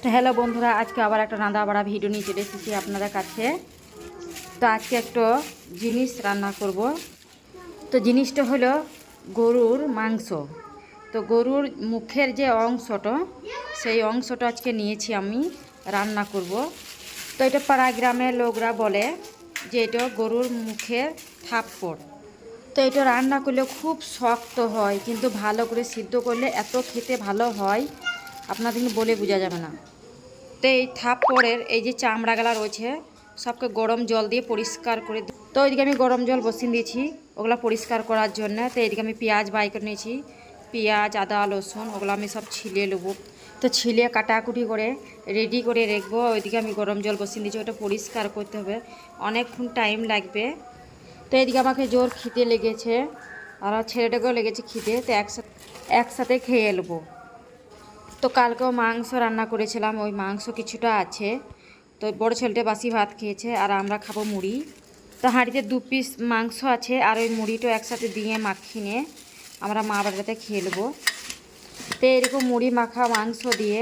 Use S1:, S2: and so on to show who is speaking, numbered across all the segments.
S1: তো হ্যালো বন্ধুরা, আজকে আবার একটা রান্না বাড়া ভিডিও নিয়ে চলে এসেছি আপনাদের কাছে। তো আজকে একটা জিনিস রান্না করব। তো জিনিসটা হলো গরুর মাংস। তো গরুর মুখের যে অংশটা, সেই অংশটা আজকে নিয়েছি আমি, রান্না করব। তো এটা পাড়া গ্রামের লোকরা বলে যে এটা গরুর মুখের থাপ্পড়। তো এটা রান্না করলে খুব শক্ত হয়, কিন্তু ভালো করে সিদ্ধ করলে এত খেতে ভালো হয় আপনাদের বলে বোঝা যাবে না। তো এই থাপ্পড়ের এই যে চামড়াগুলা রয়েছে সবকে গরম জল দিয়ে পরিষ্কার করে তো ওইদিকে আমি গরম জল বসিয়ে দিয়েছি ওগুলো পরিষ্কার করার জন্য। তো এইদিকে আমি পেঁয়াজ বাই করে নিয়েছি, পেঁয়াজ আদা রসুন ওগুলো আমি সব ছিলে নেবো। তো ছিলে কাটাকুটি করে রেডি করে রাখবো। ওইদিকে আমি গরম জল বসিয়ে দিয়েছি, ওটা পরিষ্কার করতে হবে, অনেকক্ষণ টাইম লাগবে। তো এইদিকে আমাকে জোর খিদে লেগেছে আর ছেলেটাকেও লেগেছে খিদে, তো একসাথে খেয়ে নেবো। তো কালকেও মাংস রান্না করেছিলাম, ওই মাংস কিছুটা আছে। তো বড় ছেলেটা বাসি ভাত খেয়েছে আর আমরা খাবো মুড়ি। তো হাঁড়িতে 2 পিস মাংস আছে আর ওই মুড়িটা একসাথে দিয়ে মাখিয়ে আমরা মা বাড়িতে খেয়ে নেবো। তো এরকম মুড়ি মাখা মাংস দিয়ে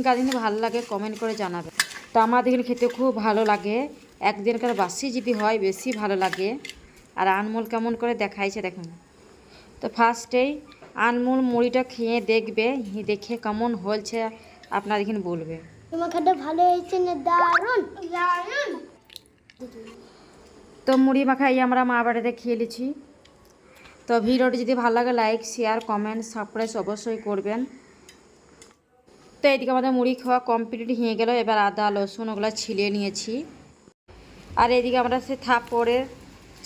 S1: কাদিন ভালো লাগে কমেন্ট করে জানাবে। তো আমাদের খেতে খুব ভালো লাগে, একদিনকার বাসি যদি হয় বেশি ভালো লাগে। আর আনমোল কেমন করে দেখাইছে দেখুন। তো ফার্স্টেই আনমোল মুড়িটা খেয়ে দেখবে, দেখে কেমন হয়েছে আপনার এখানে বলবে।
S2: তোমার খাটা ভালো হয়েছে না? দারুণ দারুণ।
S1: তো মুড়ি মাখাই আমরা মা বাড়িতে খেয়ে নিচ্ছি। তো ভিডিওটি যদি ভালো লাগে লাইক শেয়ার কমেন্ট সাবস্ক্রাইব অবশ্যই করবেন। তো এইদিকে আমাদের মুড়ি খাওয়া কমপ্লিট হয়ে গেল। এবার আদা রসুন ওগুলো ছিলে নিয়েছি। আর এইদিকে আমরা সে থাপ্পড়ের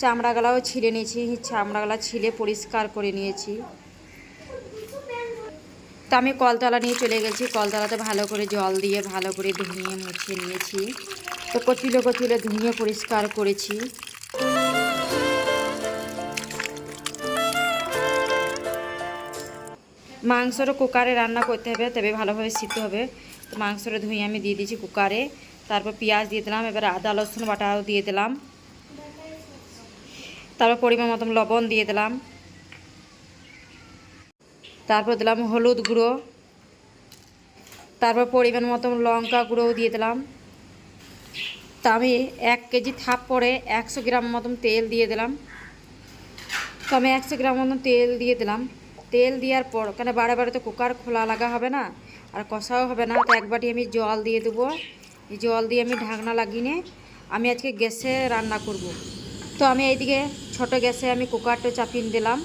S1: চামড়াগুলাও ছিলে নিয়েছি, চামড়াগুলা ছিলে পরিষ্কার করে নিয়েছি। তো আমি কলতলা নিয়ে চলে গেছি, কলতলাতে ভালো করে জল দিয়ে ভালো করে ধুয়ে মুছে নিয়েছি। তো কচিলে ধুয়ে পরিষ্কার করেছি। মাংসটা কুকারে রান্না করতে হবে, তবে ভালোভাবে সিদ্ধ হবে। তো মাংসটা ধুয়ে আমি দিয়ে দিয়েছি কুকারে। তারপর পেঁয়াজ দিয়ে দিলাম, এবার আদা রসুন বাটাও দিয়ে দিলাম। তারপর পরিমাণ মতন লবণ দিয়ে দিলাম। তারপর দিলাম হলুদ গুঁড়ো, তারপর পরিমাণ মতন লঙ্কা গুঁড়োও দিয়ে দিলাম। তা আমি 1 কেজি থাপ্পড়ে 100 গ্রাম মতন তেল দিয়ে দিলাম। তো আমি 100 গ্রাম মতন তেল দিয়ে দিলাম। তেল দেওয়ার পর কেন বারে বারে তো কুকার খোলা লাগা হবে না আর কষাও হবে না, তো 1 বাটি আমি জল দিয়ে দেবো। এই জল দিয়ে আমি ঢাকনা লাগিয়ে আমি আজকে গ্যাসে রান্না করব। তো আমি এইদিকে ছোট গ্যাসে আমি কুকারটা চাপিয়ে দিলাম।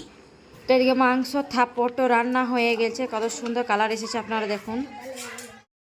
S1: তো এদিকে মাংস থাপ্পড়টা রান্না হয়ে গেছে, কত সুন্দর কালার এসেছে আপনারা দেখুন।